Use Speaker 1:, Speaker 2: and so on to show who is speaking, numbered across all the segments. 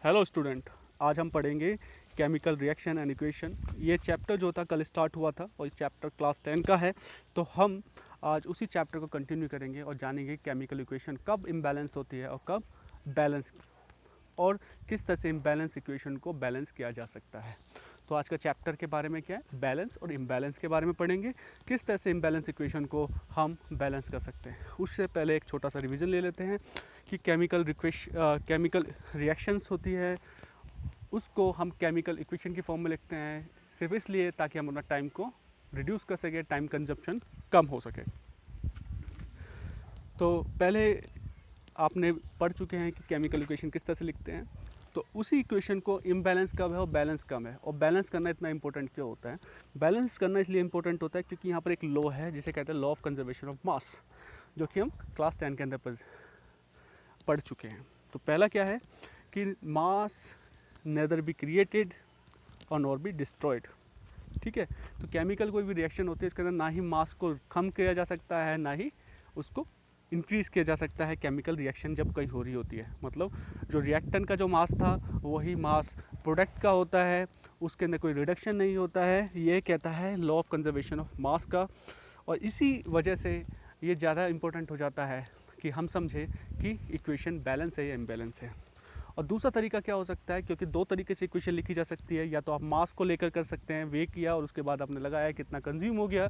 Speaker 1: Hello student, आज हम पढ़ेंगे केमिकल रिएक्शन एंड इक्वेशन। ये चैप्टर जो था कल स्टार्ट हुआ था और ये चैप्टर क्लास 10 का है, तो हम आज उसी चैप्टर को कंटिन्यू करेंगे और जानेंगे केमिकल इक्वेशन कब इम्बैलेंस होती है और कब बैलेंस, और किस तरह से इम्बैलेंस इक्वेशन को बैलेंस किया जा सकता है। तो आज का चैप्टर के बारे में क्या है, बैलेंस और इम्बैलेंस के बारे में पढ़ेंगे, किस तरह से इम्बैलेंस इक्वेशन को हम बैलेंस कर सकते हैं। उससे पहले एक छोटा सा रिवीजन ले लेते हैं कि केमिकल रिएक्शंस होती है, उसको हम केमिकल इक्वेशन की फॉर्म में लिखते हैं, सिर्फ इसलिए ताकि हम अपना टाइम को रिड्यूस कर सकें, टाइम कंजप्शन कम हो सके। तो पहले आपने पढ़ चुके हैं कि केमिकल इक्वेशन किस तरह से लिखते हैं। तो उसी इक्वेशन को इम्बैलेंस कब है और बैलेंस कब है, और बैलेंस करना इतना इंपॉर्टेंट क्यों होता है। बैलेंस करना इसलिए इंपॉर्टेंट होता है क्योंकि यहाँ पर एक लॉ है जिसे कहते हैं law of conservation of mass, जो कि हम क्लास 10 के अंदर पढ़ चुके हैं। तो पहला क्या है कि मास नेदर बी क्रिएटेड और नॉर बी डिस्ट्रॉयड। ठीक है, तो केमिकल कोई भी रिएक्शन होती है इसके अंदर ना ही मास को कम किया जा सकता है, ना ही उसको इंक्रीज़ किया जा सकता है। केमिकल रिएक्शन जब कहीं हो रही होती है, मतलब जो रिएक्टेंट का जो मास था वही मास प्रोडक्ट का होता है, उसके अंदर कोई रिडक्शन नहीं होता है। ये कहता है law of conservation of mass का, और इसी वजह से ये ज़्यादा इम्पोर्टेंट हो जाता है कि हम समझें कि इक्वेशन बैलेंस है या इम्बैलेंस है। और दूसरा तरीका क्या हो सकता है, क्योंकि दो तरीके से इक्वेशन लिखी जा सकती है, या तो आप मास को लेकर कर सकते हैं, वे किया और उसके बाद आपने लगाया कितना कंज्यूम हो गया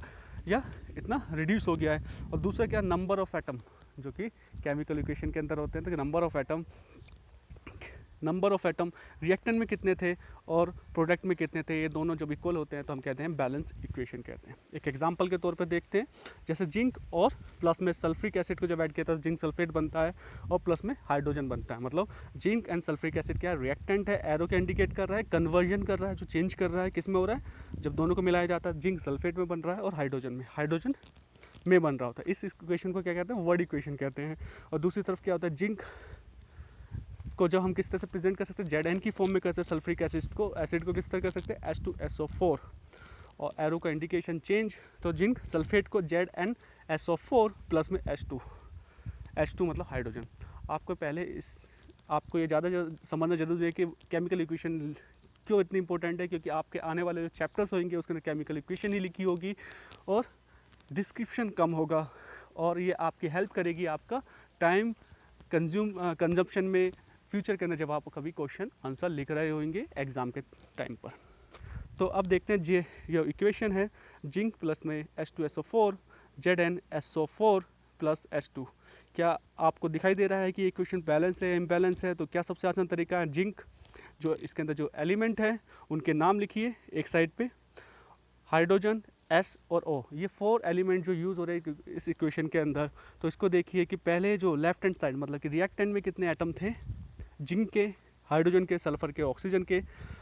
Speaker 1: या इतना रिड्यूस हो गया है। और दूसरा क्या, नंबर ऑफ एटम, जो कि केमिकल इक्वेशन के अंदर होते हैं। तो नंबर ऑफ एटम रिएक्टेंट में कितने थे और प्रोडक्ट में कितने थे, ये दोनों जब इक्वल होते हैं तो हम कहते हैं बैलेंस इक्वेशन कहते हैं। एक एग्जांपल के तौर पे देखते हैं, जैसे जिंक और प्लस में सल्फ्रिक एसिड को जब ऐड किया था जिंक सल्फेट बनता है और प्लस में हाइड्रोजन बनता है। मतलब जिंक एंड सल्फ्रिक एसिड क्या है, रिएक्टेंट है, एरो के इंडिकेट कर रहा है, कन्वर्जन कर रहा है, जो चेंज कर रहा है किस में हो रहा है, जब दोनों को मिलाया जाता है जिंक सल्फेट में बन रहा है और हाइड्रोजन में बन रहा होता है। इस इक्वेशन को क्या कहते हैं, वर्ड इक्वेशन कहते हैं। और दूसरी तरफ क्या होता है, जिंक को जब हम किस तरह से प्रेजेंट कर सकते हैं, जेड एन की फॉर्म में करते हैं, सल्फ्रिक एसिड को किस तरह कर सकते हैं, H2SO4, और एरो का इंडिकेशन चेंज, तो जिंक सल्फेट को ZnSO4 प्लस में H2 मतलब हाइड्रोजन। आपको ये ज़्यादा समझना जरूरी है कि केमिकल इक्वेशन क्यों इतनी इंपॉर्टेंट है, क्योंकि आपके आने वाले जो चैप्टर्स होंगे उसके अंदर केमिकल इक्वेशन ही लिखी होगी और डिस्क्रिप्शन कम होगा, और ये आपकी हेल्प करेगी आपका टाइम कंजप्शन में फ्यूचर के अंदर, जब आप कभी क्वेश्चन आंसर लिख रहे होंगे एग्ज़ाम के टाइम पर। तो अब देखते हैं ये इक्वेशन है, जिंक प्लस में H2SO4 ZnSO4 प्लस H2। क्या आपको दिखाई दे रहा है कि ये इक्वेशन बैलेंस है या इम्बैलेंस है? तो क्या सबसे आसान तरीका है, जिंक जो इसके अंदर जो एलिमेंट है उनके नाम लिखिए एक साइड पे, हाइड्रोजन, एस और ओ, ये 4 एलिमेंट जो यूज़ हो रहे हैं इस इक्वेशन के अंदर। तो इसको देखिए कि पहले जो लेफ्ट हैंड साइड, मतलब कि रिएक्टेंट में कितने एटम थे, जिंक के, हाइड्रोजन के, सल्फर के, ऑक्सीजन के,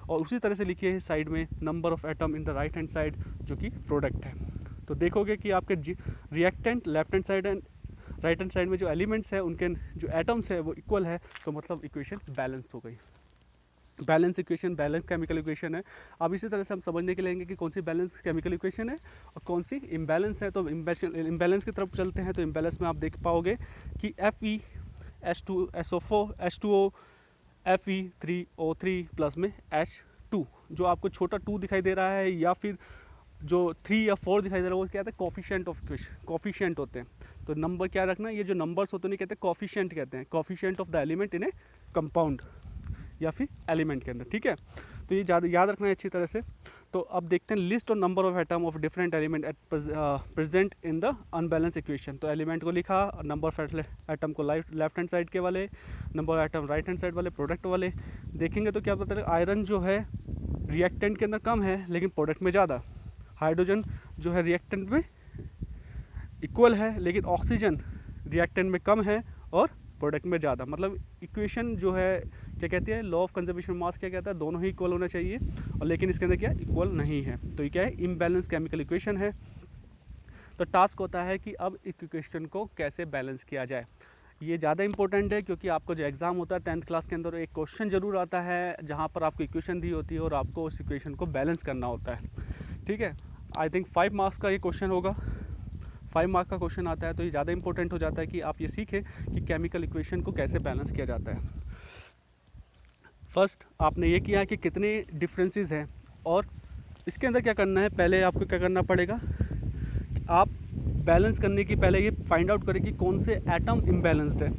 Speaker 1: और उसी तरह से लिखिए साइड में number of atom in the right hand side जो कि प्रोडक्ट है। तो देखोगे कि आपके reactant left hand side and right hand side में जो एलिमेंट्स हैं उनके जो एटम्स है वो इक्वल है, तो मतलब इक्वेशन बैलेंस हो गई। Balance equation balance chemical equation है। अब इसी तरह से हम समझने के लेंगे कि कौन सी बैलेंस केमिकल इक्वेशन है और कौन सी इम्बैलेंस है। तो इम्बैलेंस की तरफ चलते हैं। तो इम्बैलेंस में आप देख पाओगे कि Fe H2O Fe3O3 प्लस में H2, जो आपको छोटा 2 दिखाई दे रहा है या फिर जो 3 या 4 दिखाई दे रहा है वो क्या है, कॉफिशिएंट ऑफ इक्वेशन, कॉफिशिएंट होते हैं। तो नंबर क्या रखना, ये जो नंबर्स होते हैं कहते हैं कॉफिशिएंट, कहते हैं coefficient of the element in A compound या फिर एलिमेंट के अंदर। ठीक है, तो ये ज़्यादा याद रखना है अच्छी तरह से। तो अब देखते हैं लिस्ट और number of atom of different element at present in the unbalance equation. तो एलिमेंट को लिखा, नंबर ऑफ एटम को लेफ्ट हैंड साइड के वाले, number of atom right hand side वाले, प्रोडक्ट वाले। देखेंगे तो क्या पता है, आयरन जो है रिएक्टेंट के अंदर कम है लेकिन प्रोडक्ट में ज़्यादा, हाइड्रोजन जो है रिएक्टेंट में इक्वल है लेकिन ऑक्सीजन रिएक्टेंट में कम है और प्रोडक्ट में ज़्यादा। मतलब इक्वेशन जो है क्या कहती है, लॉ ऑफ कंजर्वेशन मास क्या कहता है, दोनों ही इक्वल होना चाहिए, और लेकिन इसके अंदर क्या इक्वल नहीं है। तो ये क्या है, इम्बैलेंस केमिकल इक्वेशन है। तो टास्क होता है कि अब इस इक्वेशन को कैसे बैलेंस किया जाए। ये ज़्यादा इंपॉर्टेंट है क्योंकि आपको जो एग्ज़ाम होता है 10th क्लास के अंदर एक क्वेश्चन ज़रूर आता है जहाँ पर आपको इक्वेशन दी होती है और आपको उस इक्वेशन को बैलेंस करना होता है। ठीक है, आई थिंक 5 मार्क्स का ये क्वेश्चन होगा, 5 मार्क का क्वेश्चन आता है। तो ये ज़्यादा इंपॉर्टेंट हो जाता है कि आप ये सीखें कि केमिकल इक्वेशन को कैसे बैलेंस किया जाता है। फर्स्ट आपने ये किया कि कितने डिफरेंसेस हैं, और इसके अंदर क्या करना है, पहले आपको क्या करना पड़ेगा, आप बैलेंस करने की पहले ये फाइंड आउट करें कि कौन से एटम इम्बैलेंस्ड है।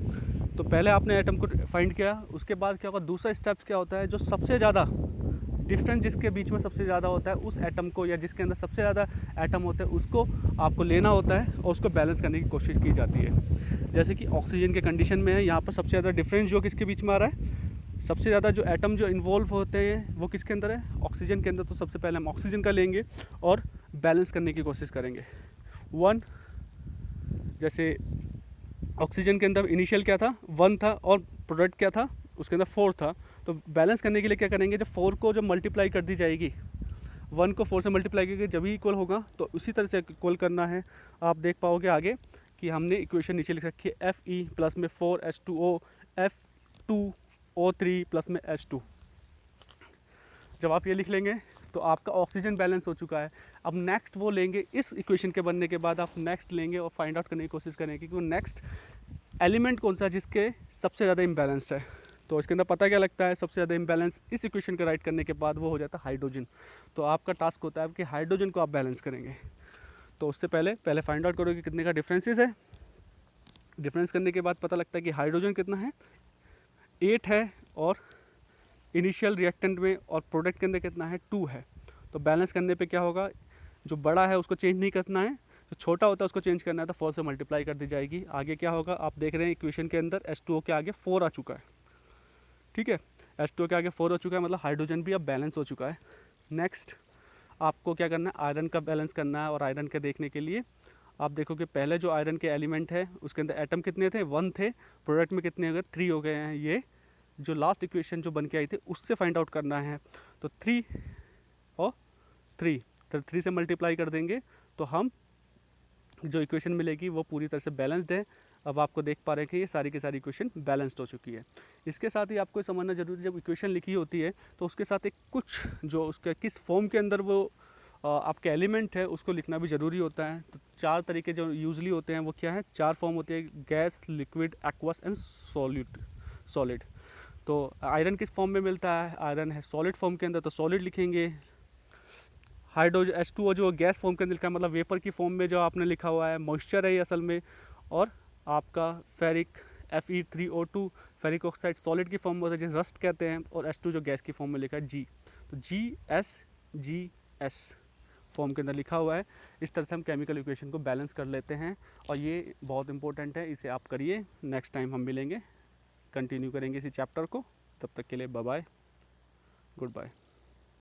Speaker 1: तो पहले आपने एटम को फाइंड किया, उसके बाद क्या होगा, दूसरा स्टेप क्या होता है, जो सबसे ज़्यादा डिफरेंस जिसके बीच में सबसे ज़्यादा होता है उस एटम को, या जिसके अंदर सबसे ज़्यादा एटम होते हैं उसको आपको लेना होता है और उसको बैलेंस करने की कोशिश की जाती है। जैसे कि ऑक्सीजन के कंडीशन में है, यहाँ पर सबसे ज़्यादा डिफरेंस जो किसके बीच में आ रहा है, सबसे ज़्यादा जो एटम जो इन्वॉल्व होते हैं वो किसके अंदर है, ऑक्सीजन के अंदर। तो सबसे पहले हम ऑक्सीजन का लेंगे और बैलेंस करने की कोशिश करेंगे। वन, जैसे ऑक्सीजन के अंदर इनिशियल क्या था, 1 था, और प्रोडक्ट क्या था, उसके अंदर 4 था। तो बैलेंस करने के लिए क्या करेंगे, जब 4 को जब मल्टीप्लाई कर दी जाएगी, 1 को 4 से मल्टीप्लाई करके जब भी इक्वल होगा, तो उसी तरह से इक्वल करना है। आप देख पाओगे आगे कि हमने इक्वेशन नीचे लिख रखी है, Fe प्लस में 4H2O F2O3 प्लस में H2। जब आप ये लिख लेंगे तो आपका ऑक्सीजन बैलेंस हो चुका है। अब नेक्स्ट वो लेंगे, इस इक्वेशन के बनने के बाद आप नेक्स्ट लेंगे और फाइंड आउट करने की कोशिश करेंगे कि वो नेक्स्ट एलिमेंट कौन सा जिसके सबसे ज़्यादा इम्बैलेंस्ड है। तो इसके अंदर पता क्या लगता है, सबसे ज़्यादा इम्बैलेंस इस इक्वेशन को राइट करने के बाद वो हो जाता है हाइड्रोजन। तो आपका टास्क होता है कि हाइड्रोजन को आप बैलेंस करेंगे। तो उससे पहले फाइंड आउट करो कि कितने का डिफरेंसेस है। डिफरेंस करने के बाद पता लगता है कि हाइड्रोजन कितना है, 8 है, और इनिशियल रिएक्टेंट में और प्रोडक्ट के अंदर कितना है, 2 है। तो बैलेंस करने पे क्या होगा, जो बड़ा है उसको चेंज नहीं करना है, जो छोटा होता है उसको चेंज करना है, तो 4 से मल्टीप्लाई कर दी जाएगी। आगे क्या होगा, आप देख रहे हैं इक्वेशन के अंदर H2O के आगे 4 आ चुका है। ठीक है, H2O के आगे 4 हो चुका है, मतलब हाइड्रोजन भी अब बैलेंस हो चुका है। नेक्स्ट आपको क्या करना है, आयरन का बैलेंस करना है। और आयरन के देखने के लिए आप देखो कि पहले जो आयरन के एलिमेंट है उसके अंदर एटम कितने थे, 1 थे, प्रोडक्ट में कितने हो गए, 3 हो गए हैं। ये जो लास्ट इक्वेशन जो बन के आई थी उससे फाइंड आउट करना है। तो 3 और 3, तो 3 से मल्टीप्लाई कर देंगे तो हम जो इक्वेशन मिलेगी वो पूरी तरह से बैलेंस्ड है। अब आपको देख पा रहे हैं कि ये सारी की सारी इक्वेशन बैलेंस्ड हो चुकी है। इसके साथ ही आपको समझना जरूरी है, जब इक्वेशन लिखी होती है तो उसके साथ एक कुछ जो उसके किस फॉर्म के अंदर वो आपके एलिमेंट है उसको लिखना भी ज़रूरी होता है। तो 4 तरीके जो यूजली होते हैं वो क्या है, 4 फॉर्म होते हैं, gas, liquid, aqueous and solid. तो आयरन किस फॉर्म में मिलता है, आयरन है सॉलिड फॉर्म के अंदर, तो सॉलिड लिखेंगे। हाइड्रोजन H2O जो गैस फॉर्म के अंदर लिखा है, मतलब वेपर की फॉर्म में जो आपने लिखा हुआ है, मॉइस्चर है ये असल में। और आपका ferric Fe3O2 ferric oxide solid की फॉर्म में होता है जिसे रस्ट कहते हैं, और H2 जो गैस की फॉर्म में लिखा है G, तो GSGS फॉर्म के अंदर लिखा हुआ है। इस तरह से हम केमिकल इक्वेशन को बैलेंस कर लेते हैं, और ये बहुत इंपॉर्टेंट है, इसे आप करिए। नेक्स्ट टाइम हम मिलेंगे, कंटिन्यू करेंगे इसी चैप्टर को। तब तक के लिए बाय बाय, गुड बाय।